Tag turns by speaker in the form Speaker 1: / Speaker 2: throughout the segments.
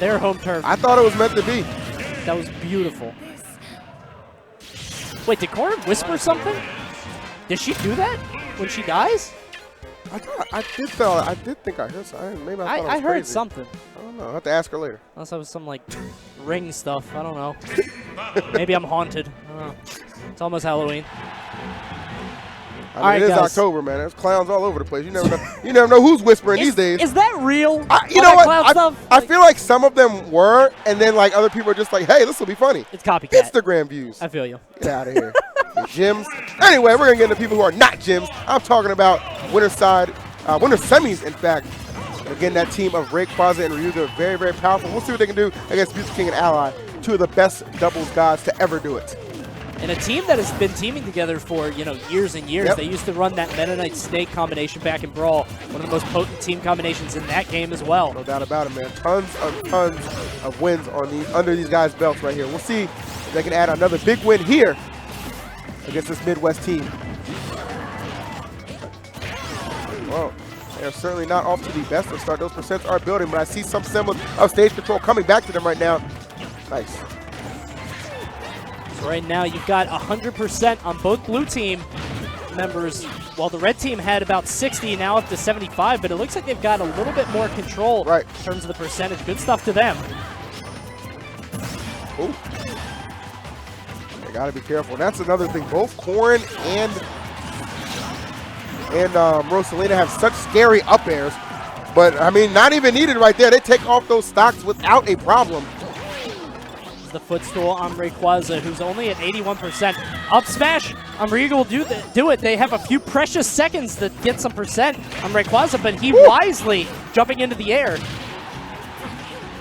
Speaker 1: their home turf.
Speaker 2: I thought it was meant to be.
Speaker 1: That was beautiful. Wait, did Corrin whisper something? Did she do that when she dies?
Speaker 2: I did think I heard something. Maybe I thought it was
Speaker 1: I heard
Speaker 2: crazy.
Speaker 1: something.
Speaker 2: I don't know. I'll have to ask her later.
Speaker 1: Unless that was some like ring stuff. I don't know. Maybe I'm haunted. I don't know. It's almost Halloween.
Speaker 2: I mean, it is October, man. There's clowns all over the place. You never know. You never know who's whispering these days.
Speaker 1: Is that real?
Speaker 2: You know what? I feel like some of them were, and then like other people are just like, "Hey, this will be funny."
Speaker 1: It's copycat.
Speaker 2: Instagram views.
Speaker 1: I feel you.
Speaker 2: Get out of here. Gyms. Anyway, we're gonna get into people who are not gyms. I'm talking about winner semis, in fact. Again, that team of Rayquaza and Ryuga, very, very powerful. We'll see what they can do against Mew2King and Ally, two of the best doubles gods to ever do it.
Speaker 1: And a team that has been teaming together for, years and years.
Speaker 2: Yep.
Speaker 1: They used to run that Meta Knight Snake combination back in Brawl. One of the most potent team combinations in that game as well.
Speaker 2: No doubt about it, man. Tons of wins on under these guys' belts right here. We'll see if they can add another big win here against this Midwest team. Well, they're certainly not off to the best of start. Those percents are building, but I see some semblance of stage control coming back to them right now. Nice.
Speaker 1: So right now you've got 100% on both blue team members, while the red team had about 60, now up to 75, but it looks like they've got a little bit more control in terms of the percentage. Good stuff to them.
Speaker 2: Ooh. They gotta be careful. And that's another thing. Both Corrin and Rosalina have such scary up airs, but I mean, not even needed right there. They take off those stocks without a problem.
Speaker 1: The footstool on Rayquaza, who's only at 81%. Up smash on Ryuga will do it. They have a few precious seconds to get some percent on Rayquaza, but he wisely jumping into the air.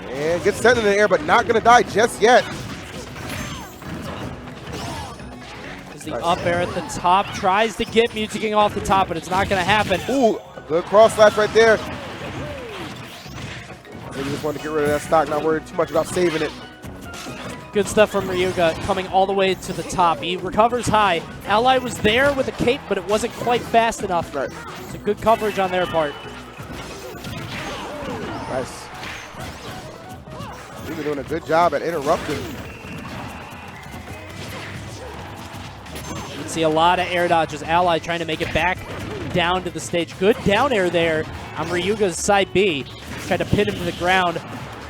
Speaker 2: And gets sent in the air, but not going to die just yet.
Speaker 1: As the up air at the top tries to get Mew2King off the top, but it's not going to happen.
Speaker 2: Ooh, good cross slash right there. Maybe just wanted to get rid of that stock, not worried too much about saving it.
Speaker 1: Good stuff from Ryuga, coming all the way to the top. He recovers high. Ally was there with a cape, but it wasn't quite fast enough.
Speaker 2: Right.
Speaker 1: So good coverage on their part.
Speaker 2: Nice. Ryuga doing a good job at interrupting.
Speaker 1: You can see a lot of air dodges. Ally trying to make it back down to the stage. Good down air there on Ryuga's side B. Tried to pin him to the ground.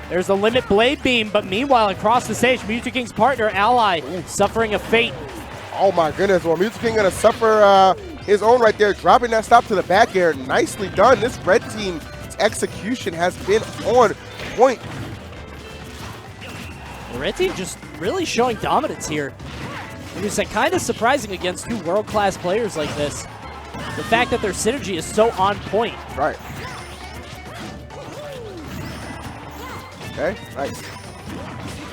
Speaker 1: There's the limit blade beam, but meanwhile across the stage, Mew2King's partner, Ally, suffering a fate.
Speaker 2: Oh my goodness, well Mew2King gonna suffer his own right there, dropping that stop to the back air. Nicely done. This red team's execution has been on point.
Speaker 1: The red team just really showing dominance here. It was kind of surprising against two world-class players like this. The fact that their synergy is so on point.
Speaker 2: Right. Okay, nice.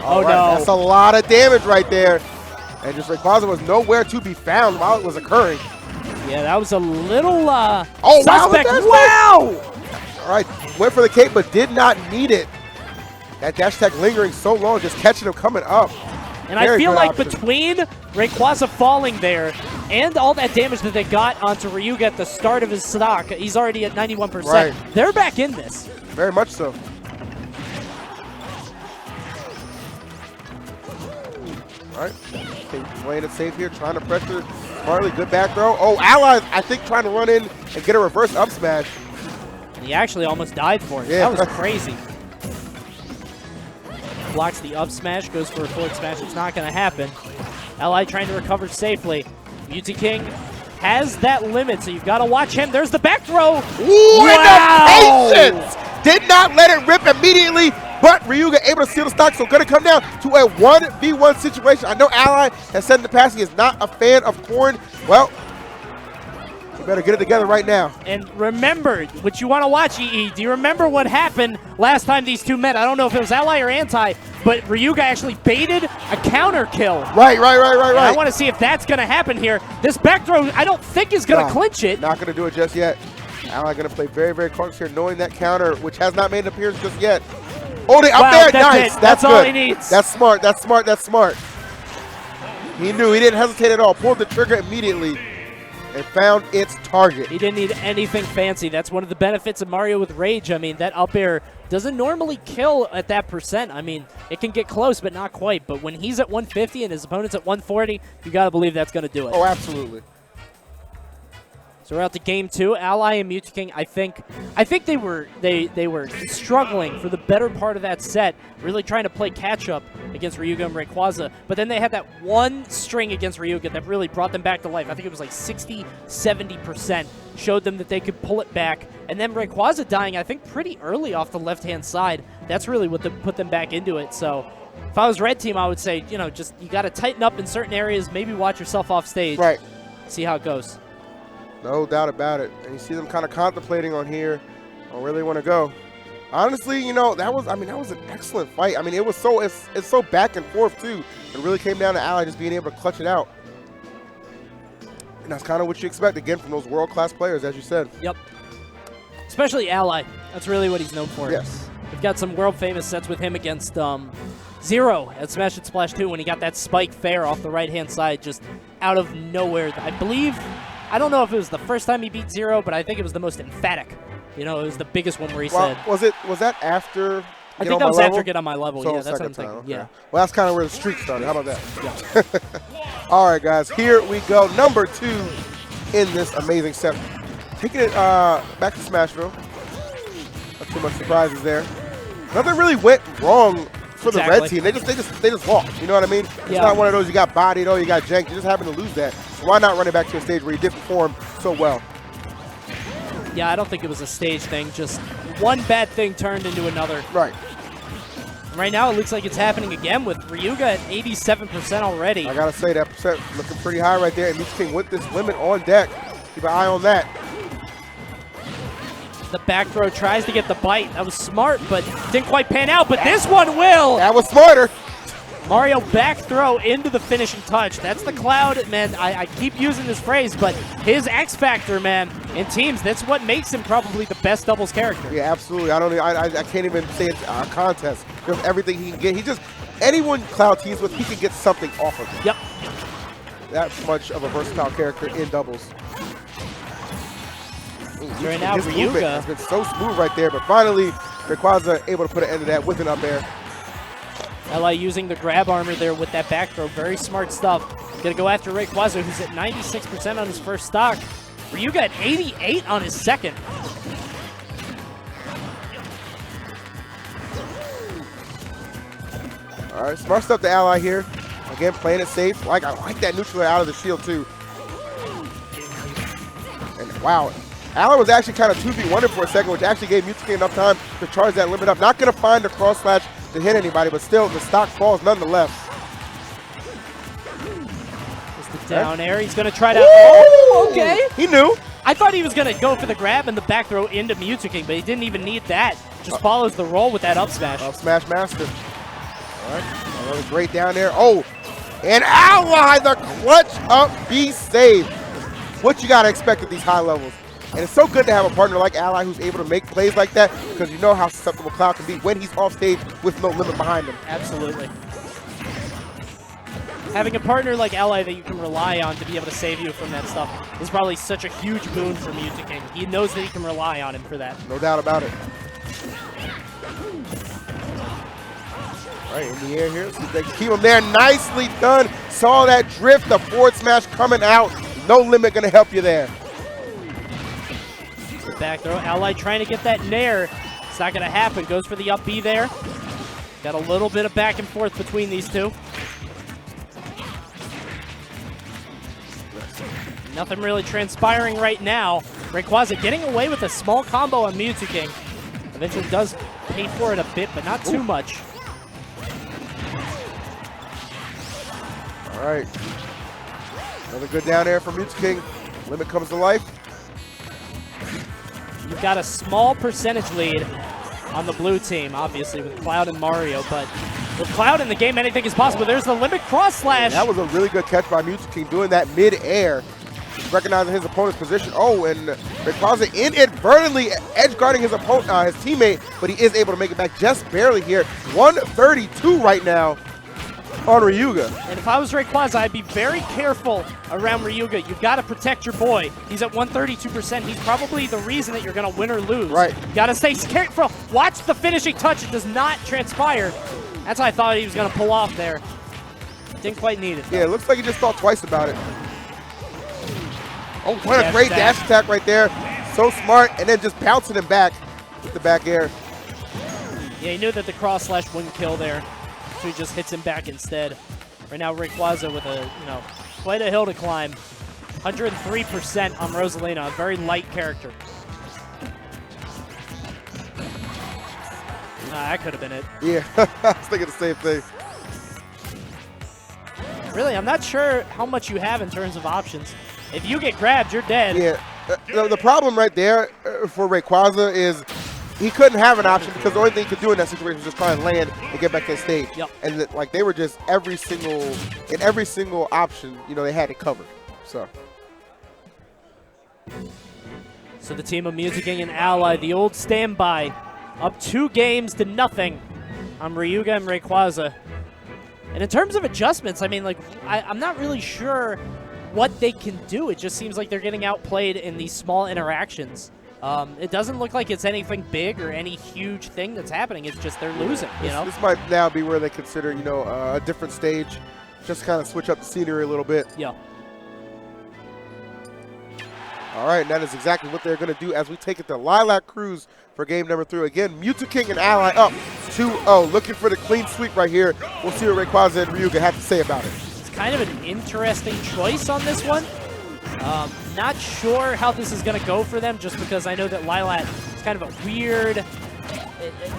Speaker 1: Oh, no.
Speaker 2: That's a lot of damage right there. And just Rayquaza was nowhere to be found while it was occurring.
Speaker 1: Yeah, that was a little
Speaker 2: suspect.
Speaker 1: Wow!
Speaker 2: All right, went for the cape, but did not need it. That dash attack lingering so long, just catching him coming up.
Speaker 1: And I feel like between Rayquaza falling there and all that damage that they got onto Ryuga at the start of his stock, he's already at 91%.
Speaker 2: Right.
Speaker 1: They're back in this.
Speaker 2: Very much so. All right, playing it safe here, trying to pressure smartly. Good back throw. Oh, Ally, I think, trying to run in and get a reverse up smash.
Speaker 1: And he actually almost died for it.
Speaker 2: Yeah.
Speaker 1: That was crazy. Blocks the up smash, goes for a forward smash. It's not going to happen. Ally trying to recover safely. Mew2King has that limit, so you've got to watch him. There's the back throw.
Speaker 2: Ooh, wow! And the patience! Did not let it rip immediately. But Ryuga able to steal the stock, so going to come down to a 1v1 situation. I know Ally has said in the past he is not a fan of Corrin. Well, we better get it together right now.
Speaker 1: And remember, what you want to watch, EE, do you remember what happened last time these two met? I don't know if it was Ally or Anti, but Ryuga actually baited a counter kill.
Speaker 2: Right.
Speaker 1: I want to see if that's going to happen here. This back throw, I don't think is going to clinch it.
Speaker 2: Not going to do it just yet. Ally going to play very, very cautious here, knowing that counter, which has not made an appearance just yet. Oh, they up there, nice.
Speaker 1: That's
Speaker 2: good.
Speaker 1: all he needs.
Speaker 2: That's smart. That's smart. He knew. He didn't hesitate at all. Pulled the trigger immediately. and found its target.
Speaker 1: He didn't need anything fancy. That's one of the benefits of Mario with Rage. I mean, that up air doesn't normally kill at that percent. I mean, it can get close, but not quite. But when he's at 150 and his opponent's at 140, you got to believe that's going to do it.
Speaker 2: Oh, absolutely.
Speaker 1: So we're out to game 2. Ally and Mew2King, I think they were struggling for the better part of that set, really trying to play catch up against Ryuga and Rayquaza. But then they had that one string against Ryuga that really brought them back to life. I think it was like 60, 70%, showed them that they could pull it back. And then Rayquaza dying, I think, pretty early off the left-hand side. That's really what put them back into it. So if I was Red Team, I would say, you know, just you got to tighten up in certain areas, maybe watch yourself off stage.
Speaker 2: Right.
Speaker 1: See how it goes.
Speaker 2: No doubt about it. And you see them kind of contemplating on here on where they want to go. Honestly, you know, that was an excellent fight. I mean, it's so back and forth too. It really came down to Ally just being able to clutch it out. And that's kind of what you expect again from those world-class players, as you said.
Speaker 1: Yep. Especially Ally. That's really what he's known for.
Speaker 2: Yes.
Speaker 1: We've got some world-famous sets with him against Zero at Smash and Splash 2 when he got that spike fair off the right-hand side just out of nowhere. I believe, I don't know if it was the first time he beat Zero, but I think it was the most emphatic. You know, it was the biggest one where he said.
Speaker 2: Was that after?
Speaker 1: I think that was after Get On My Level.
Speaker 2: So
Speaker 1: yeah, that's what I'm thinking.
Speaker 2: Okay.
Speaker 1: Yeah.
Speaker 2: Well, that's kind of where the streak started. How about that?
Speaker 1: Yeah.
Speaker 2: All right, guys. Here we go. Number 2 in this amazing set. Taking it back to Smashville. Not too much surprises there. Nothing really went wrong for the red team. They just walked. You know what I mean? It's not one of those you got bodied, oh, you got janked. You just happen to lose that. So why not run it back to a stage where you did perform so well?
Speaker 1: Yeah, I don't think it was a stage thing. Just one bad thing turned into another.
Speaker 2: Right.
Speaker 1: Right now, it looks like it's happening again with Ryuga at 87% already.
Speaker 2: I got to say, that percent looking pretty high right there. And Mew2King with this limit on deck. Keep an eye on that.
Speaker 1: The back throw tries to get the bite. That was smart, but didn't quite pan out. But this one will.
Speaker 2: That was smarter.
Speaker 1: Mario back throw into the finishing touch. That's the Cloud, man. I keep using this phrase, but his X factor, man, in teams, that's what makes him probably the best doubles character.
Speaker 2: Yeah, absolutely. I can't even say it's a contest. Just everything he can get. Anyone Cloud teams with, he can get something off of him.
Speaker 1: Yep.
Speaker 2: That much of a versatile character in doubles.
Speaker 1: Right now, Ryuga
Speaker 2: has been so smooth right there, but finally, Rayquaza able to put an end to that with an up air.
Speaker 1: LI using the grab armor there with that back throw. Very smart stuff. Gonna go after Rayquaza, who's at 96% on his first stock. Ryuga at 88 on his second.
Speaker 2: All right, smart stuff to Ally here. Again, playing it safe. I like that neutral out of the shield too. And wow, Ally was actually kind of 2v1 for a second, which actually gave Mew2King enough time to charge that limit up. Not gonna find a cross slash to hit anybody, but still the stock falls nonetheless.
Speaker 1: Just the down air. He's gonna try to.
Speaker 2: Ooh!
Speaker 1: Oh, okay.
Speaker 2: He knew.
Speaker 1: I thought he was gonna go for the grab and the back throw into Mew2King, but he didn't even need that. Just follows the roll with that up smash.
Speaker 2: Up smash master. All right, another great down there. Oh, and Ally, the clutch up B save. What you gotta expect at these high levels. And it's so good to have a partner like Ally who's able to make plays like that, because you know how susceptible Cloud can be when he's off stage with no limit behind him.
Speaker 1: Absolutely. Having a partner like Ally that you can rely on to be able to save you from that stuff is probably such a huge boon for Mew2King. He knows that he can rely on him for that.
Speaker 2: No doubt about it. All right, in the air here. See if they can keep him there. Nicely done. Saw that drift, the forward smash coming out. No limit gonna help you there.
Speaker 1: Back throw. Ally trying to get that nair. It's not going to happen. Goes for the up B there. Got a little bit of back and forth between these two. Nothing really transpiring right now. Rayquaza getting away with a small combo on Mew2King. Eventually does pay for it a bit, but not too much.
Speaker 2: All right. Another good down air from Mew2King. Limit comes to life.
Speaker 1: You've got a small percentage lead on the blue team, obviously, with Cloud and Mario, but with Cloud in the game, anything is possible. There's the limit cross slash.
Speaker 2: That was a really good catch by Mew2King, doing that mid-air, recognizing his opponent's position. Oh, and Rayquaza inadvertently edge guarding his opponent, his teammate, but he is able to make it back just barely here. 132 right now. on Ryuga.
Speaker 1: And if I was Rayquaza, I'd be very careful around Ryuga. You've got to protect your boy. He's at 132%. He's probably the reason that you're going to win or lose.
Speaker 2: Right.
Speaker 1: Got to stay careful. Watch the finishing touch. It does not transpire. That's what I thought he was going to pull off there. Didn't quite need it, though.
Speaker 2: Yeah, it looks like he just thought twice about it. Oh, what a great dash attack right there. So smart, and then just bouncing him back with the back air.
Speaker 1: Yeah, he knew that the cross slash wouldn't kill there, so he just hits him back instead. Right now, Rayquaza with a, quite a hill to climb. 103% on Rosalina, a very light character. That could have been it.
Speaker 2: Yeah, I was thinking the same thing.
Speaker 1: Really, I'm not sure how much you have in terms of options. If you get grabbed, you're dead.
Speaker 2: Yeah, the problem right there for Rayquaza is he couldn't have an option because the only thing he could do in that situation was just try and land and get back to the stage.
Speaker 1: Yep.
Speaker 2: And like they were just in every single option, they had it covered. So
Speaker 1: the team of Mew2King and Ally, the old standby, up 2 games to nothing on Ryuga and Rayquaza. And in terms of adjustments, I mean, I'm not really sure what they can do. It just seems like they're getting outplayed in these small interactions. It doesn't look like it's anything big or any huge thing that's happening. It's just they're losing,
Speaker 2: This might now be where they consider, a different stage. Just kind of switch up the scenery a little bit.
Speaker 1: Yeah.
Speaker 2: All right, and that is exactly what they're going to do as we take it to Lilac Cruise for game number 3. Again, Mew2King and Ally up 2-0. Looking for the clean sweep right here. We'll see what Rayquaza and Ryuga have to say about it.
Speaker 1: It's kind of an interesting choice on this one. Not sure how this is going to go for them just because I know that Lilac is kind of a weird...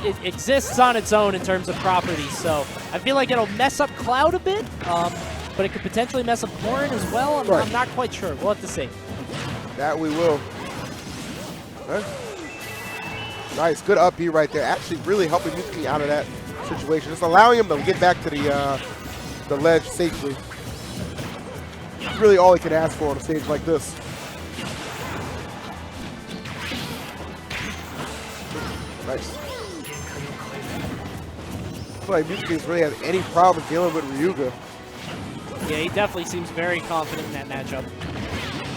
Speaker 1: It exists on its own in terms of properties, so I feel like it'll mess up Cloud a bit, but it could potentially mess up Corrin as well. I'm not quite sure. We'll have to see.
Speaker 2: That we will. Okay. Nice, good up B right there. Actually really helping Mew2King out of that situation. Just allowing him to get back to the ledge safely. It's really all he can ask for on a stage like this. Nice. I feel like Mew2King really has any problem dealing with Ryuga.
Speaker 1: Yeah, he definitely seems very confident in that matchup.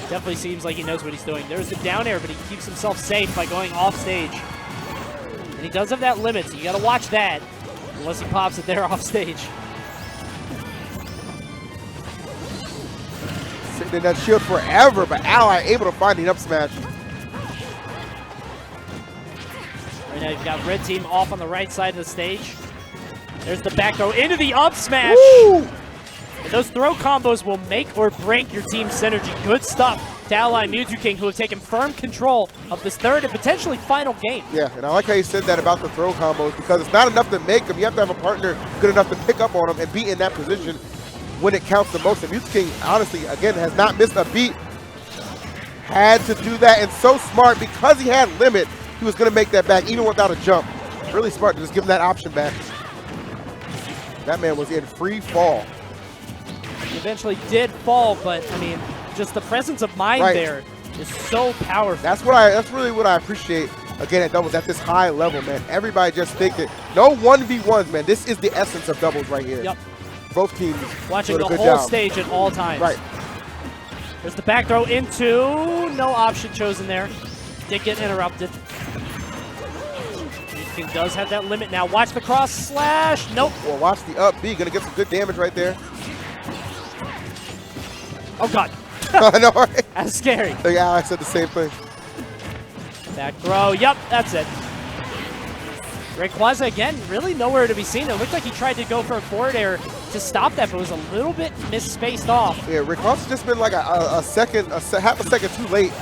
Speaker 1: Definitely seems like he knows what he's doing. There's the down air, but he keeps himself safe by going off stage. And he does have that limit, so you got to watch that, unless he pops it there off stage.
Speaker 2: Sitting in that shield forever, but Ally able to find the up smash.
Speaker 1: Right now you've got red team off on the right side of the stage. There's the back throw into the up smash.
Speaker 2: Woo!
Speaker 1: And those throw combos will make or break your team's synergy. Good stuff to Ally and Mew2King, who have taken firm control of this third and potentially final game.
Speaker 2: Yeah, and I like how you said that about the throw combos because it's not enough to make them. You have to have a partner good enough to pick up on them and be in that position when it counts the most. And Mew2King, honestly, again, has not missed a beat. Had to do that, and so smart because he had limit, he was going to make that back even without a jump. Really smart to just give him that option back. That man was in free fall.
Speaker 1: He eventually did fall, but I mean, just the presence of mind there is so powerful.
Speaker 2: That's really what I appreciate. Again, at doubles at this high level, man. Everybody just think that no 1v1s, man. This is the essence of doubles right here.
Speaker 1: Yep.
Speaker 2: Both teams
Speaker 1: watching the
Speaker 2: doing a good
Speaker 1: whole
Speaker 2: job.
Speaker 1: stage at all times.
Speaker 2: Right.
Speaker 1: There's the back throw into, no option chosen there. Did get interrupted. King does have that limit now. Watch the cross slash. Nope.
Speaker 2: Well, watch the up B. Gonna get some good damage right there.
Speaker 1: Oh, God.
Speaker 2: I know, right?
Speaker 1: That's scary.
Speaker 2: Yeah, I said the same thing.
Speaker 1: Back throw. Yep, that's it. Rayquaza, again, really nowhere to be seen. It looked like he tried to go for a forward air to stop that, but it was a little bit misspaced off.
Speaker 2: Yeah, Rayquaza's just been like half a second too late.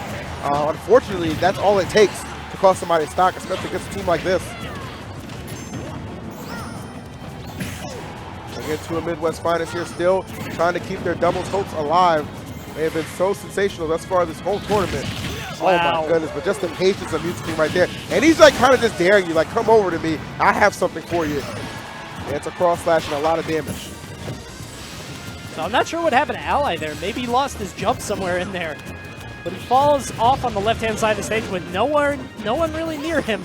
Speaker 2: Unfortunately, that's all it takes to cost somebody stock, especially against a team like this. Again, to a Midwest finest here, still trying to keep their doubles hopes alive. They have been so sensational thus far this whole tournament.
Speaker 1: Wow.
Speaker 2: Oh my goodness, but just the patience of Mew2King right there. And he's like kind of just daring you, like, come over to me. I have something for you. And it's a cross slash and a lot of damage.
Speaker 1: So I'm not sure what happened to Ally there. Maybe he lost his jump somewhere in there. But he falls off on the left-hand side of the stage with no one really near him.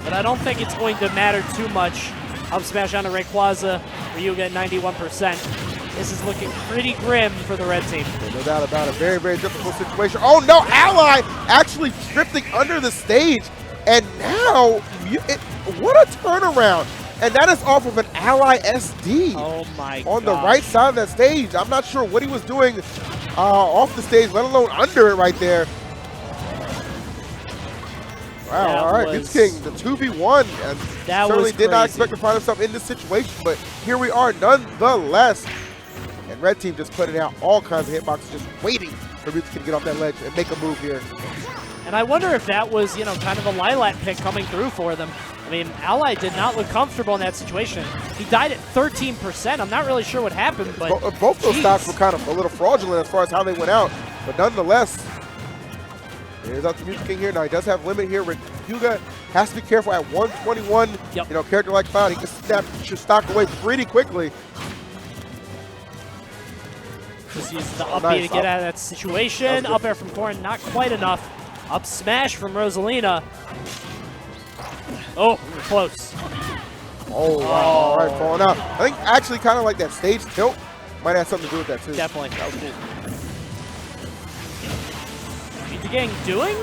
Speaker 1: But I don't think it's going to matter too much. Up smash onto Rayquaza. Ryuga at 91%. This is looking pretty grim for the red team.
Speaker 2: No doubt about it. Very, very difficult situation. Oh no, Ally actually drifting under the stage. And now, what a turnaround. And that is off of an Ally SD.
Speaker 1: Oh my god.
Speaker 2: On the right side of that stage. I'm not sure what he was doing off the stage, let alone under it right there. Wow, all right, Mew2King, the 2v1. And certainly did not expect to find himself in this situation, but here we are nonetheless. And red team just putting out all kinds of hitboxes, just waiting for Mew2King to get off that ledge and make a move here.
Speaker 1: And I wonder if that was, you know, kind of a Lilat pick coming through for them. I mean, Ally did not look comfortable in that situation. He died at 13%. I'm not really sure what happened, but
Speaker 2: both those stocks were kind of a little fraudulent as far as how they went out. But nonetheless, here's up to Mew2King here. Now he does have limit here. Ryuga has to be careful at 121.
Speaker 1: Yep.
Speaker 2: You know, character like Cloud, he can snap your stock away pretty quickly.
Speaker 1: Just use the up B to get out of that situation. Up air from Corrin, not quite enough. Up smash from Rosalina. Oh, close.
Speaker 2: Oh, wow. All right, falling out. I think actually kind of like that stage tilt might have something to do with that too.
Speaker 1: Definitely. That was cool. Mew2King doing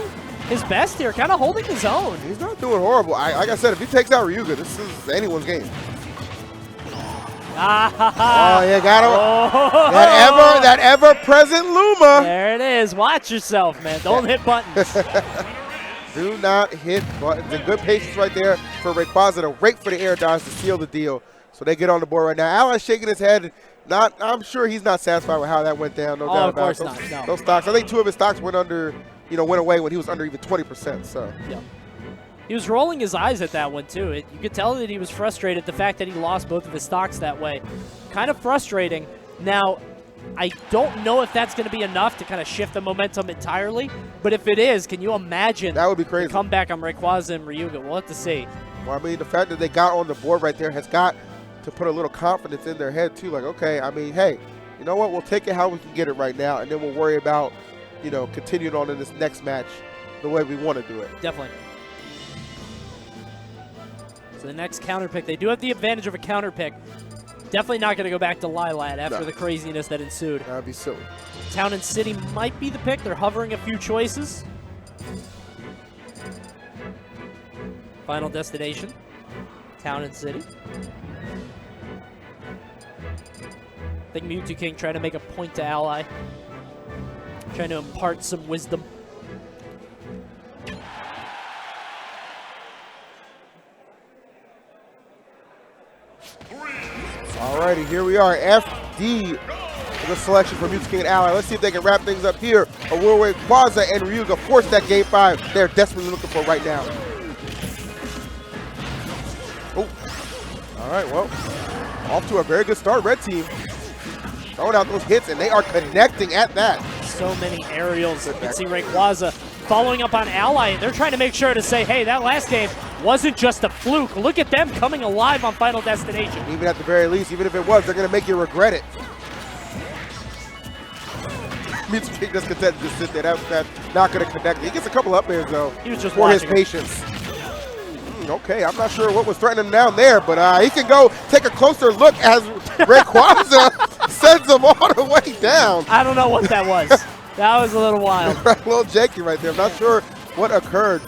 Speaker 1: his best here, kind of holding his own.
Speaker 2: He's not doing horrible. Like I said, if he takes out Ryuga, this is anyone's game. Oh, yeah, got him. Oh. That ever-present Luma.
Speaker 1: There it is. Watch yourself, man. Don't hit buttons.
Speaker 2: Do not hit buttons. And good patience right there for Rayquaza to wait for the air dodge to seal the deal. So they get on the board right now. Ally's shaking his head. I'm sure he's not satisfied with how that went down. No doubt about it.
Speaker 1: Of course not.
Speaker 2: Those stocks. I think 2 of his stocks went away when he was under even 20%. So.
Speaker 1: Yeah. He was rolling his eyes at that one, too. You could tell that he was frustrated, the fact that he lost both of his stocks that way. Kind of frustrating. Now, I don't know if that's going to be enough to kind of shift the momentum entirely, but if it is, can you imagine
Speaker 2: that would be crazy.
Speaker 1: The comeback on Rayquaza and Ryuga? We'll have to see.
Speaker 2: Well, I mean, the fact that they got on the board right there has got to put a little confidence in their head, too. Like, okay, I mean, hey, you know what? We'll take it how we can get it right now, and then we'll worry about, you know, continuing on in this next match the way we want to do it.
Speaker 1: Definitely. So the next counter pick, they do have the advantage of a counter pick. Definitely not going to go back to Lilat after the craziness that ensued.
Speaker 2: That would be silly.
Speaker 1: Town and City might be the pick. They're hovering a few choices. Final destination, Town and City. I think Mew2King trying to make a point to Ally. Trying to impart some wisdom.
Speaker 2: Alrighty, here we are. FD, the selection for Mew2King and Ally. Let's see if they can wrap things up here. Rayquaza and Ryuga force that game 5 they're desperately looking for right now. Oh, all right, well, off to a very good start, red team. Throwing out those hits, and they are connecting at that.
Speaker 1: So many aerials. You can see Rayquaza following up on Ally. They're trying to make sure to say, hey, that last game wasn't just a fluke. Look at them coming alive on Final Destination.
Speaker 2: Even at the very least, even if it was, they're going to make you regret it. Mew2King just content to just sit there. That's not going to connect. He gets a couple up airs, though,
Speaker 1: he was just
Speaker 2: for his patience. Okay, I'm not sure what was threatening him down there, but he can go take a closer look as Rayquaza sends him all the way down.
Speaker 1: I don't know what that was. That was a little wild.
Speaker 2: A little janky right there. I'm not sure what occurred.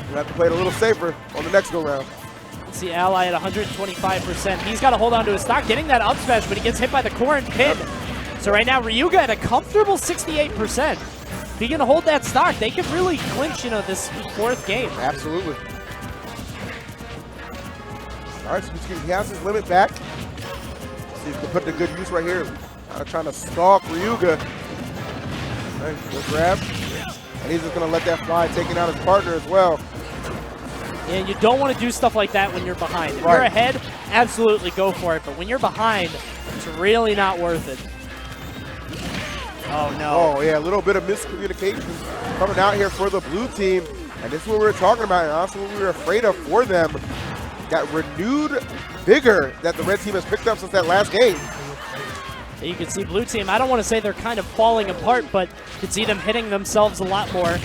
Speaker 2: We'll have to play it a little safer on the next go-round.
Speaker 1: Let's see Ally at 125%. He's got to hold on to his stock, getting that up smash, but he gets hit by the Corrin pin. So right now, Ryuga at a comfortable 68%. If he can hold that stock, they could really clinch, you know, this 4th game.
Speaker 2: Absolutely. All right, so he has his limit back. See if he can put the good use right here. Trying to stalk Ryuga. Right, good grab. And he's just going to let that fly, taking out his partner as well.
Speaker 1: And you don't want to do stuff like that when you're behind. If you're ahead, absolutely go for it. But when you're behind, it's really not worth it. Oh, no.
Speaker 2: Oh, yeah, a little bit of miscommunication coming out here for the blue team. And this is what we were talking about, and also what we were afraid of for them. That renewed vigor that the red team has picked up since that last game.
Speaker 1: You can see blue team, I don't want to say they're kind of falling apart, but you can see them hitting themselves a lot more.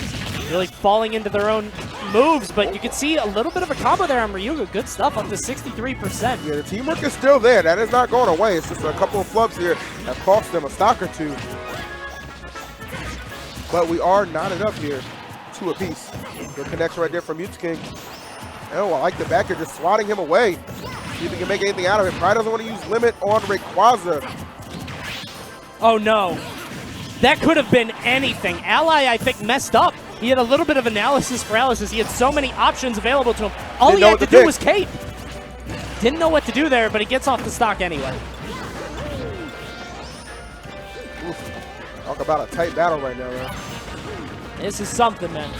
Speaker 1: Really falling into their own moves, but you can see a little bit of a combo there on Ryuga. Good stuff, up to 63%.
Speaker 2: Yeah, the teamwork is still there. That is not going away. It's just a couple of flubs here that cost them a stock or two. But we are knotted up here, 2 apiece. Good connection right there from Mew2King. Oh, I like the back here, just swatting him away. See if he can make anything out of it. Probably doesn't want to use limit on Rayquaza.
Speaker 1: Oh no, that could have been anything. Ally, I think, messed up. He had a little bit of analysis paralysis. He had so many options available to him. All he had to do was cape. Didn't know what to do there, but he gets off the stock anyway.
Speaker 2: Oof. Talk about a tight battle right now, man.
Speaker 1: This is something, man.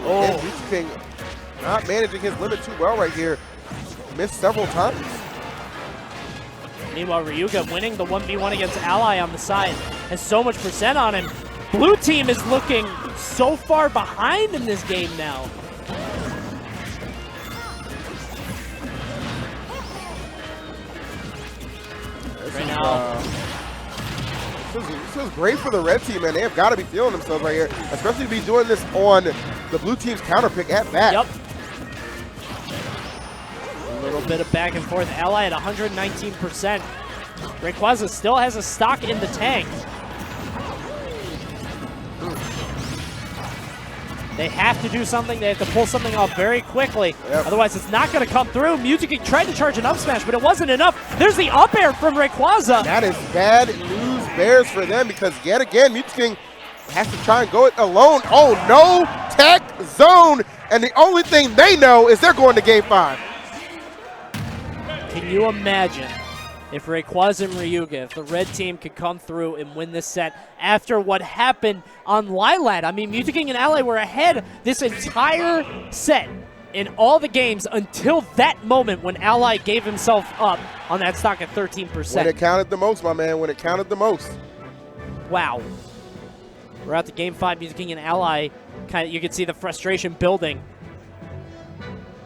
Speaker 2: Oh, Mew2King not managing his limit too well right here. Missed several times.
Speaker 1: Meanwhile, Ryuga winning the 1v1 against Ally on the side. Has so much percent on him. Blue team is looking so far behind in this game now. Right now.
Speaker 2: This is great for the red team, man. They have got to be feeling themselves right here, especially to be doing this on the blue team's counter pick at bat.
Speaker 1: Yep. A little bit of back and forth. Ally at 119%. Rayquaza still has a stock in the tank. They have to do something. They have to pull something off very quickly. Yep. Otherwise, it's not going to come through. Mew2King tried to charge an up smash, but it wasn't enough. There's the up air from Rayquaza.
Speaker 2: That is bad news bears for them because yet again, Mew2King has to try and go it alone. Oh, no tech zone. And the only thing they know is they're going to game 5.
Speaker 1: Can you imagine if Rayquaza and Ryuga, if the red team could come through and win this set after what happened on Lilat? I mean, Mew2King and Ally were ahead this entire set in all the games until that moment when Ally gave himself up on that stock at 13%.
Speaker 2: When it counted the most, my man, when it counted the most.
Speaker 1: Wow. We're out to game 5, Mew2King and Ally. You can see the frustration building.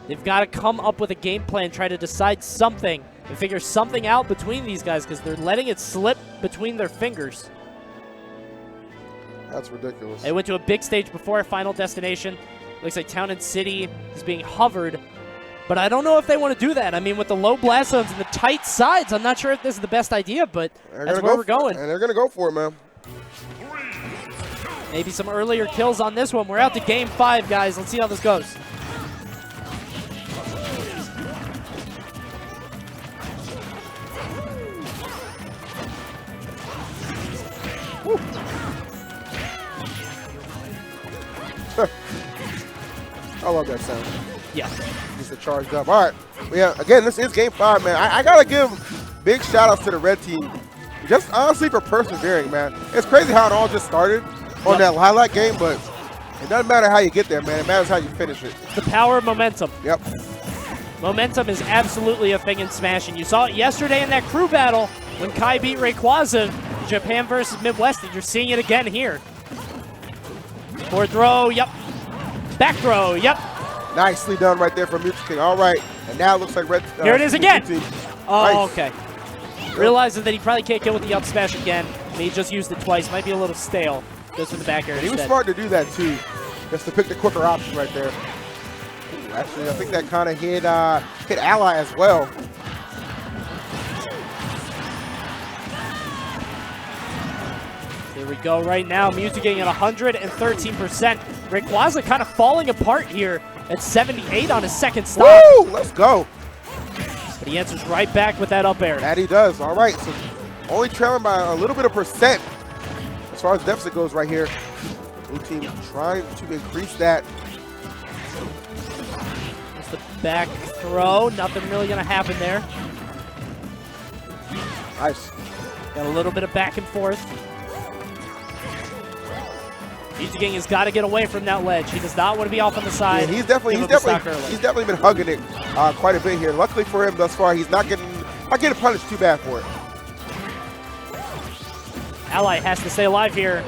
Speaker 1: They've got to come up with a game plan, try to decide something, and figure something out between these guys because they're letting it slip between their fingers.
Speaker 2: That's ridiculous.
Speaker 1: They went to a big stage before our final destination. Looks like Town and City is being hovered, but I don't know if they want to do that. I mean, with the low blast zones and the tight sides, I'm not sure if this is the best idea, but that's where we're going.
Speaker 2: And they're going to go for it, man.
Speaker 1: Maybe some earlier kills on this one. We're out to game 5, guys. Let's see how this goes.
Speaker 2: I love that sound.
Speaker 1: Yeah.
Speaker 2: Just a charged up. All right. Yeah, again, this is game 5, man. I got to give big shout-outs to the red team. Just honestly for persevering, man. It's crazy how it all just started on that Lilac game, but it doesn't matter how you get there, man. It matters how you finish it.
Speaker 1: The power of momentum.
Speaker 2: Yep.
Speaker 1: Momentum is absolutely a thing in Smash, and you saw it yesterday in that crew battle when Kai beat Rayquaza, Japan versus Midwest, and you're seeing it again here. Forward throw, yep. Back throw, yep.
Speaker 2: Nicely done right there from Mew2King. All right, and now it looks like red.
Speaker 1: Here it is again. Oh,
Speaker 2: nice.
Speaker 1: Okay. Realizes that he probably can't kill with the up smash again. He just used it twice. Might be a little stale. Goes for the back air instead.
Speaker 2: He was smart to do that too, just to pick the quicker option right there. Actually, I think that kind of hit Ally as well.
Speaker 1: Here we go right now. Mew2King at 113%. Rayquaza kind of falling apart here at 78 on his second stop.
Speaker 2: Woo! Let's go.
Speaker 1: But he answers right back with that up air.
Speaker 2: That he does. All right, so only trailing by a little bit of percent as far as deficit goes right here. Blue team trying to increase that.
Speaker 1: That's the back throw. Nothing really going to happen there.
Speaker 2: Nice.
Speaker 1: Got a little bit of back and forth. Mew2King has got to get away from that ledge. He does not want to be off on the side.
Speaker 2: Yeah, he's definitely been hugging it quite a bit here. Luckily for him thus far, he's not getting punished too bad for it.
Speaker 1: Ally has to stay alive here.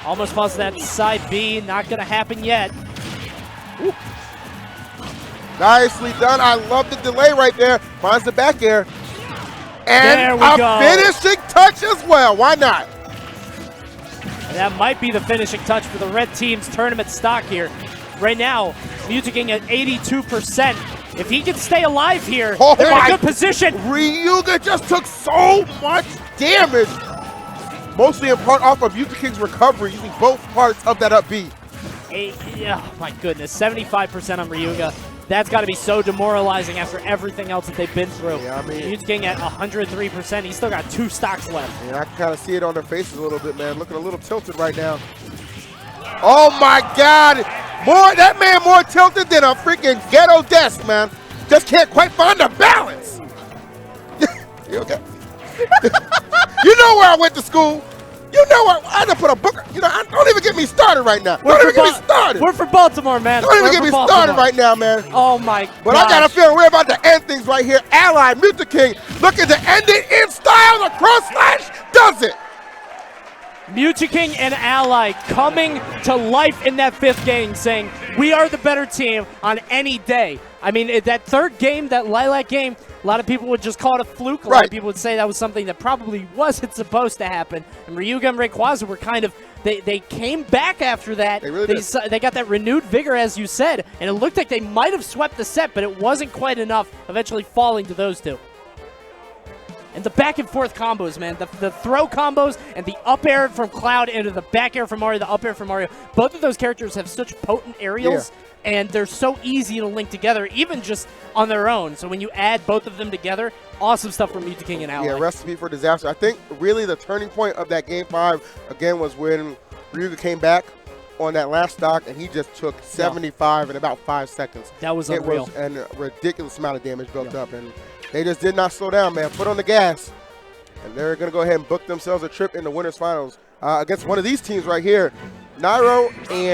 Speaker 1: Almost falls to that side B. Not going to happen yet.
Speaker 2: Ooh. Nicely done. I love the delay right there. Finds the back air. And a finishing touch as well. Why not?
Speaker 1: And that might be the finishing touch for the red team's tournament stock here. right now, Mew2King at 82%. If he can stay alive here,
Speaker 2: Oh
Speaker 1: they're in
Speaker 2: my-
Speaker 1: a good position.
Speaker 2: Ryuga just took so much damage. Mostly in part off of Mew2King's recovery, using both parts of that up B.
Speaker 1: Oh my goodness, 75% on Ryuga. That's got to be so demoralizing after everything else that they've been through.
Speaker 2: Yeah, I mean,
Speaker 1: Mew2King at 103%. He's still got 2 stocks left.
Speaker 2: Yeah, I can kind of see it on their faces a little bit, man. Looking a little tilted right now. Oh my God! That man more tilted than a freaking ghetto desk, man. Just can't quite find the balance. You okay? You know where I went to school. You know what? I had to put a book. You know, don't even get me started right now. Don't even get me started.
Speaker 1: We're for Baltimore, man.
Speaker 2: Don't even get me started right now, man.
Speaker 1: Oh my God.
Speaker 2: But I got a feeling we're about to end things right here. Ally Mew2King looking to end it in style. The cross slash does it.
Speaker 1: Mew2King and Ally coming to life in that 5th game, saying, we are the better team on any day. I mean, that 3rd game, that Lilac game, a lot of people would just call it a fluke. A lot of people would say that was something that probably wasn't supposed to happen. And Ryuga and Rayquaza were kind of, they came back after that.
Speaker 2: They really did.
Speaker 1: They got that renewed vigor, as you said, and it looked like they might have swept the set, but it wasn't quite enough, eventually falling to those two. And the back and forth combos, man. The throw combos and the up air from Cloud into the back air from Mario, the up air from Mario. Both of those characters have such potent aerials, and they're so easy to link together, even just on their own. So when you add both of them together, awesome stuff from Mew2King and Ally.
Speaker 2: Yeah, recipe for disaster. I think really the turning point of that Game 5, again, was when Ryuga came back on that last stock, and he just took 75 in about 5 seconds.
Speaker 1: That was unreal.
Speaker 2: It was a ridiculous amount of damage built up, and they just did not slow down, man. Foot on the gas. And they're going to go ahead and book themselves a trip in the winners finals against one of these teams right here, Nairo and